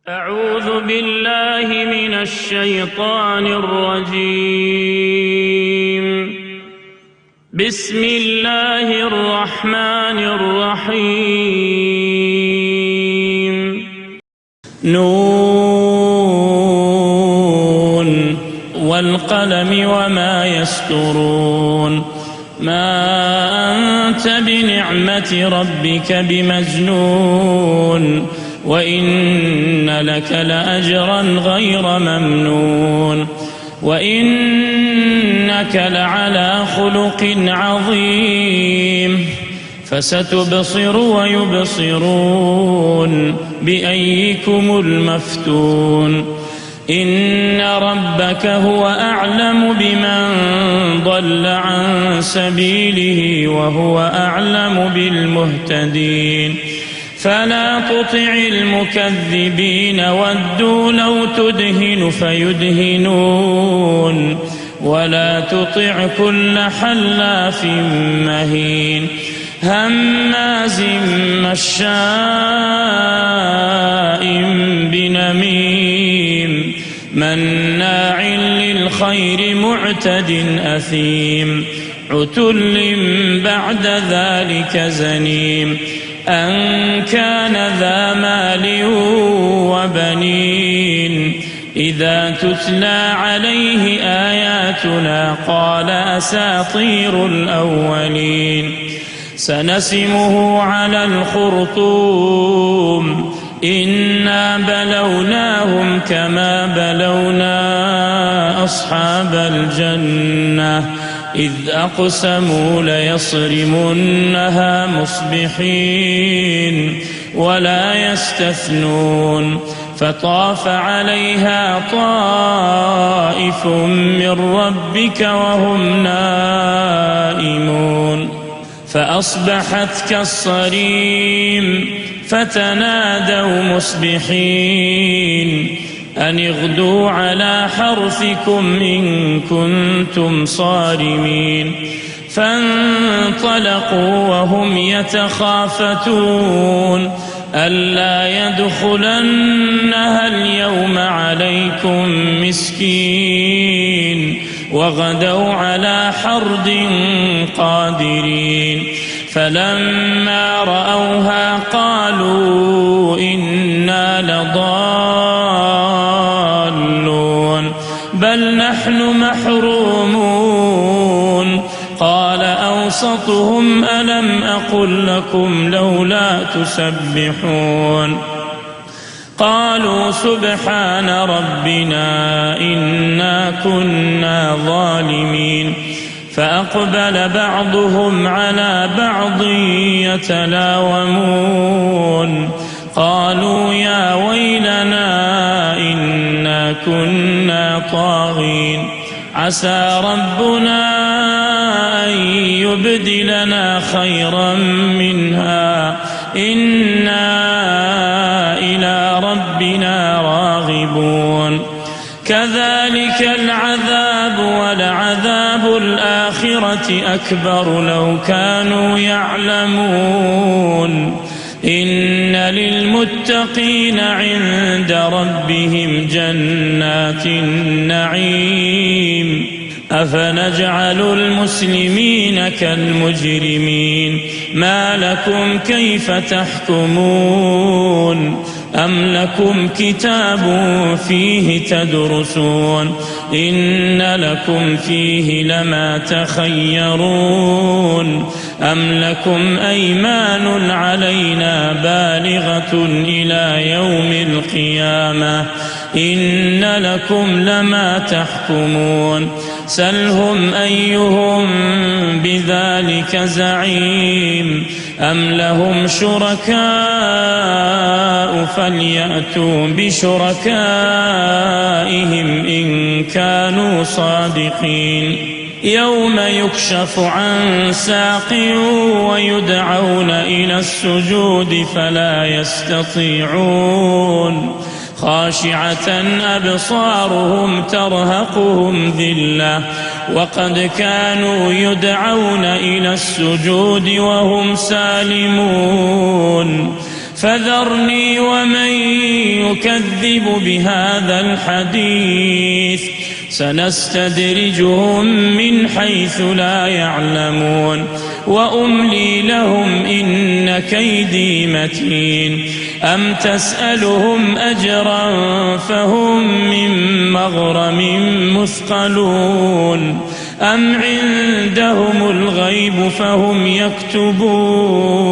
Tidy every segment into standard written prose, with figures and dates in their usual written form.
أعوذ بالله من الشيطان الرجيم. بسم الله الرحمن الرحيم. نون والقلم وما يسطرون. ما أنت بنعمة ربك بمجنون وإن لك لأجرا غير ممنون وإنك لعلى خلق عظيم. فستبصر ويبصرون بأيكم المفتون. إن ربك هو أعلم بمن ضل عن سبيله وهو أعلم بالمهتدين. فلا تطع المكذبين ودوا لو تدهن فيدهنون ولا تطع كل حلاف مهين هماز مشاء بنميم مناع للخير معتد أثيم عتل بعد ذلك زنيم أن كان ذا مال وبنين. إذا تتلى عليه آياتنا قال أساطير الأولين. سنسمه على الخرطوم. إنا بلوناهم كما بلونا أصحاب الجنة إذ أقسموا ليصرمنها مصبحين ولا يستثنون. فطاف عليها طائف من ربك وهم نائمون فأصبحت كالصريم. فتنادوا مصبحين أن اغدوا على حرثكم إن كنتم صارمين. فانطلقوا وهم يتخافتون ألا يدخلنها اليوم عليكم مسكين وغدوا على حرد قادرين. فلما رأوها قالوا إنا لضالون بل نحن محرومون. قال أوسطهم ألم أقل لكم لولا تسبحون. قالوا سبحان ربنا إنا كنا ظالمين. فأقبل بعضهم على بعض يتلاومون قالوا يا ويلنا إنا كنا طاغين. عسى ربنا أن يبدلنا خيرا منها إنا إلى ربنا راغبون. كذلك العذاب ولعذاب الآخرة أكبر لو كانوا يعلمون. إن للمتقين عند ربهم جنات النعيم. أفنجعل المسلمين كالمجرمين ما لكم كيف تحكمون أم لكم كتاب فيه تدرسون إن لكم فيه لما تخيرون أم لكم أيمان علينا بالغة إلى يوم القيامة إن لكم لما تحكمون. سلهم أيهم بذلك زعيم أم لهم شركاء فليأتوا بشركائهم إن كانوا صادقين. يوم يكشف عن ساق ويدعون إلى السجود فلا يستطيعون. خاشعة أبصارهم ترهقهم ذلة وقد كانوا يدعون إلى السجود وهم سالمون فذرني ومن يكذب بهذا الحديث سنستدرجهم من حيث لا يعلمون وأملي لهم إن كيدي متين أم تسألهم أجرا فهم من مغرم مثقلون أم عندهم الغيب فهم يكتبون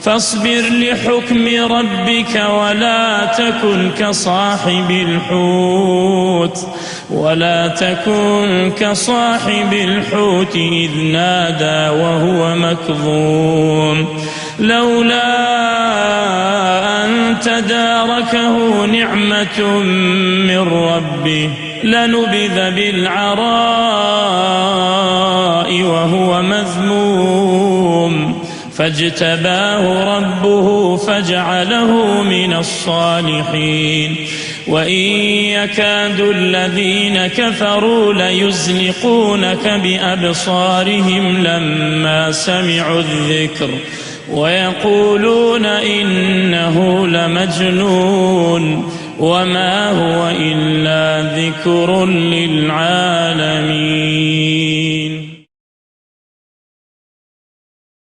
فاصبر لحكم ربك ولا تكن كصاحب الحوت إذ نادى وهو مكظوم لولا أن تداركه نعمة من ربه لنبذ بالعراء وهو مذموم فاجتباه ربه فجعله من الصالحين وإن يكاد الذين كفروا ليزلقونك بأبصارهم لما سمعوا الذكر ويقولون إنه لمجنون وما هو إلا ذكر للعالمين.